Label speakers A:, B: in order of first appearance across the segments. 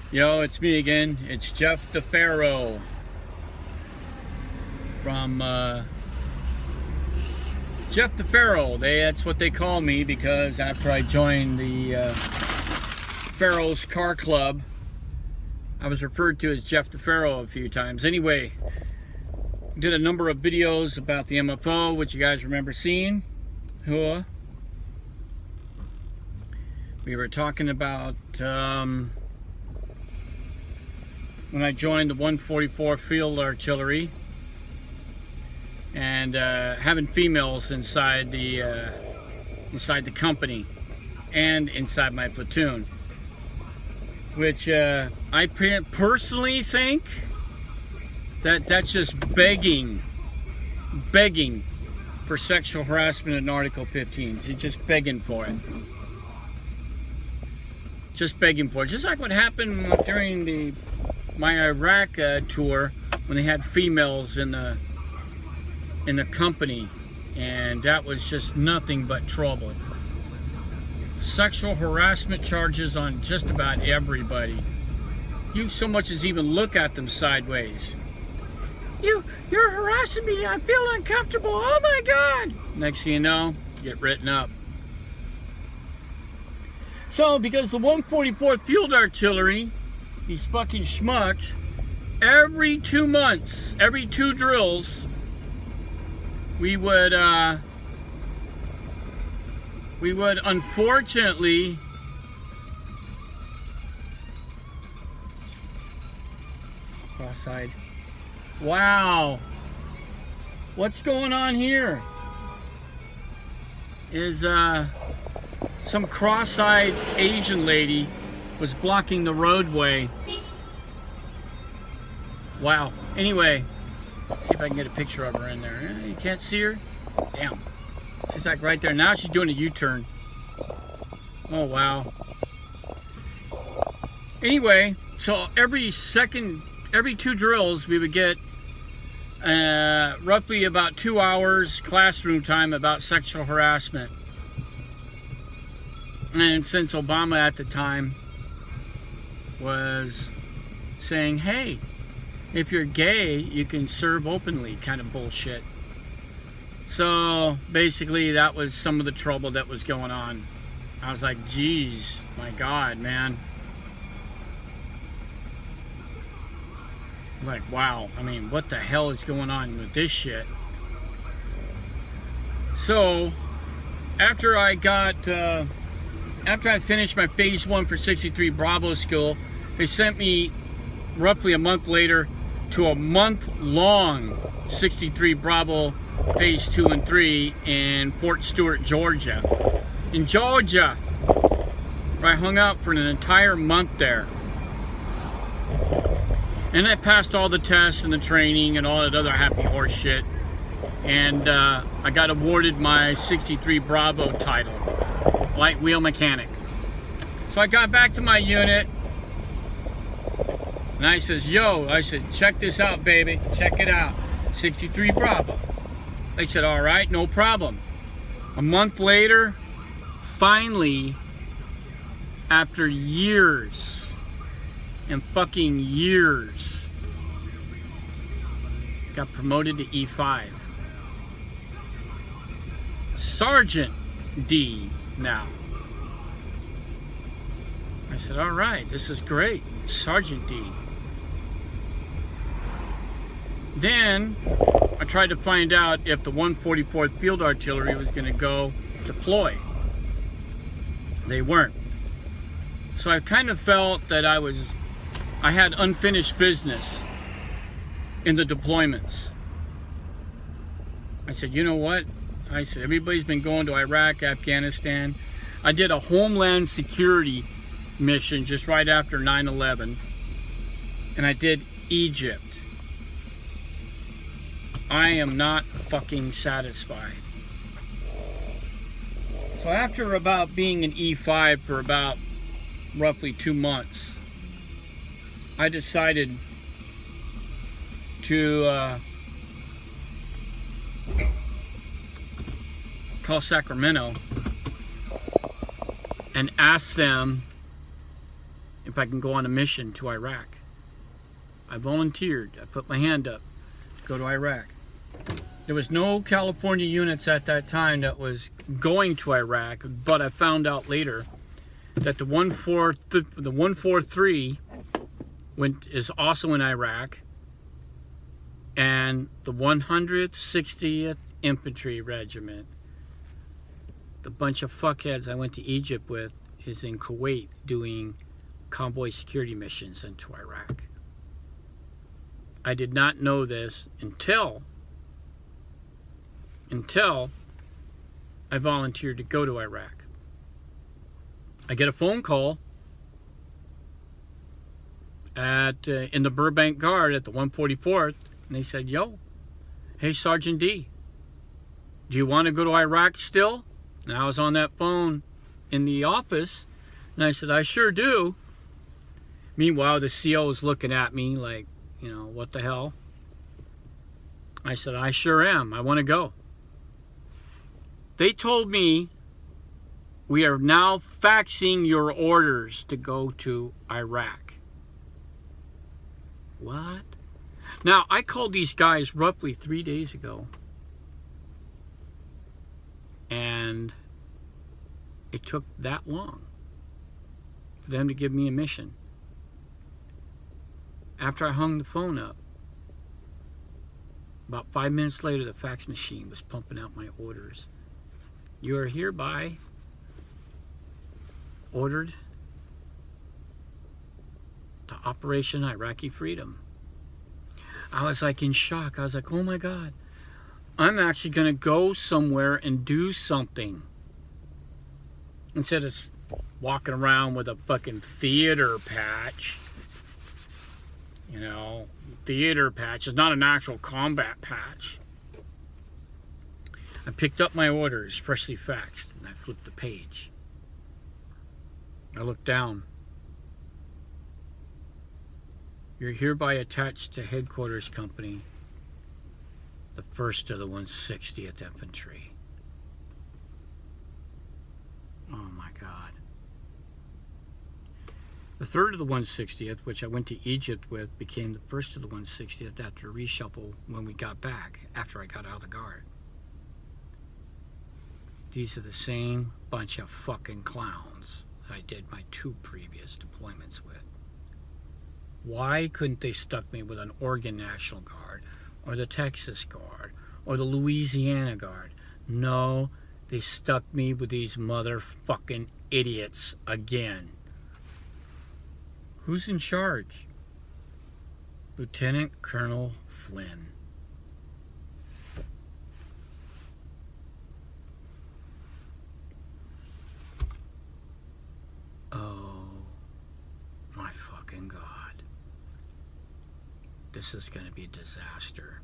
A: Yo, it's me again. It's Jeff the Pharaoh from Jeff the Pharaoh. That's what they call me because after I joined the Pharaoh's Car Club, I was referred to as Jeff the Pharaoh a few times. Anyway, did a number of videos about the MFO, which you guys remember seeing. We were talking about when I joined the 144 Field Artillery and having females inside the company and inside my platoon, which I personally think that's just begging for sexual harassment in Article 15. You're just begging for it. Just begging for it. Just like what happened during my Iraq tour when they had females in the company, and that was just nothing but trouble. Sexual harassment charges on just about everybody. You so much as even look at them sideways. You're harassing me. I feel uncomfortable. Oh my God. Next thing you know, you get written up. So, because the 144th Field Artillery, these fucking schmucks, every 2 months, every 2 drills, we would unfortunately cross-eyed. Wow, what's going on here? Is some cross-eyed Asian lady was blocking the roadway. Wow. Anyway, see if I can get a picture of her in there. You can't see her? Damn. She's like right there. Now she's doing a U-turn. Oh, wow. Anyway, so every 2 drills, we would get roughly about 2 hours classroom time about sexual harassment. And since Obama at the time was saying, hey, if you're gay, you can serve openly, kind of bullshit. So basically that was some of the trouble that was going on. I was like, geez, my God, man. Like, wow, I mean, what the hell is going on with this shit? So after I finished my phase 1 for 63 Bravo school, they sent me roughly a month later to a month-long 63 Bravo phase 2 and 3 in Fort Stewart, Georgia. In Georgia, where I hung out for an entire month there. And I passed all the tests and the training and all that other happy horse shit. And I got awarded my 63 Bravo title. Light wheel mechanic. So I got back to my unit and I said, check this out, baby. Check it out. 63 Bravo. They said, all right, no problem. A month later, finally, after years and fucking years, got promoted to E5. Sergeant D now. I said, all right, this is great. Sergeant D. Then I tried to find out if the 144th Field Artillery was going to go deploy. They weren't. So I kind of felt that I had unfinished business in the deployments. I said, you know what? I said, everybody's been going to Iraq, Afghanistan. I did a Homeland Security mission just right after 9/11. And I did Egypt. I am not fucking satisfied. So after about being in E5 for about roughly 2 months, I decided to call Sacramento and ask them if I can go on a mission to Iraq. I volunteered. I put my hand up to go to Iraq. There was no California units at that time that was going to Iraq, but I found out later that the 143 is also in Iraq, and the 160th Infantry Regiment, the bunch of fuckheads I went to Egypt with, is in Kuwait doing convoy security missions into Iraq. I did not know this until I volunteered to go to Iraq. I get a phone call in the Burbank Guard at the 144th, and they said, "Yo, hey Sergeant D, do you want to go to Iraq still?" And I was on that phone in the office, and I said, "I sure do." Meanwhile, the CO was looking at me like, you know, what the hell? I said, "I sure am. I want to go." They told me, "We are now faxing your orders to go to Iraq." What? Now, I called these guys roughly 3 days ago, and it took that long for them to give me a mission. After I hung the phone up, about 5 minutes later, the fax machine was pumping out my orders. "You are hereby ordered to Operation Iraqi Freedom." I was like in shock. I was like, oh my God, I'm actually going to go somewhere and do something. Instead of walking around with a fucking theater patch. You know, theater patch is not an actual combat patch. I picked up my orders, freshly faxed, and I flipped the page. I looked down. "You're hereby attached to Headquarters Company, the 1st of the 160th Infantry." Oh my God. The 3rd of the 160th, which I went to Egypt with, became the 1st of the 160th after a reshuffle when we got back, after I got out of the Guard. These are the same bunch of fucking clowns I did my 2 previous deployments with. Why couldn't they stuck me with an Oregon National Guard, or the Texas Guard, or the Louisiana Guard? No, they stuck me with these motherfucking idiots again. Who's in charge? Lieutenant Colonel Flynn. Oh my fucking God. This is going to be a disaster.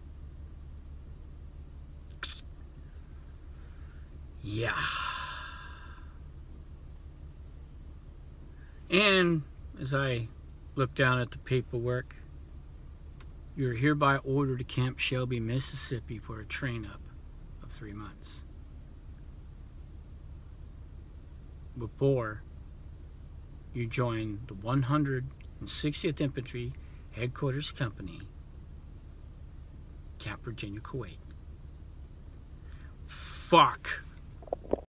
A: Yeah. And as I look down at the paperwork, "You're hereby ordered to Camp Shelby, Mississippi for a train-up of 3 months. Before you join the 160th Infantry Headquarters Company, Camp Virginia, Kuwait." Fuck.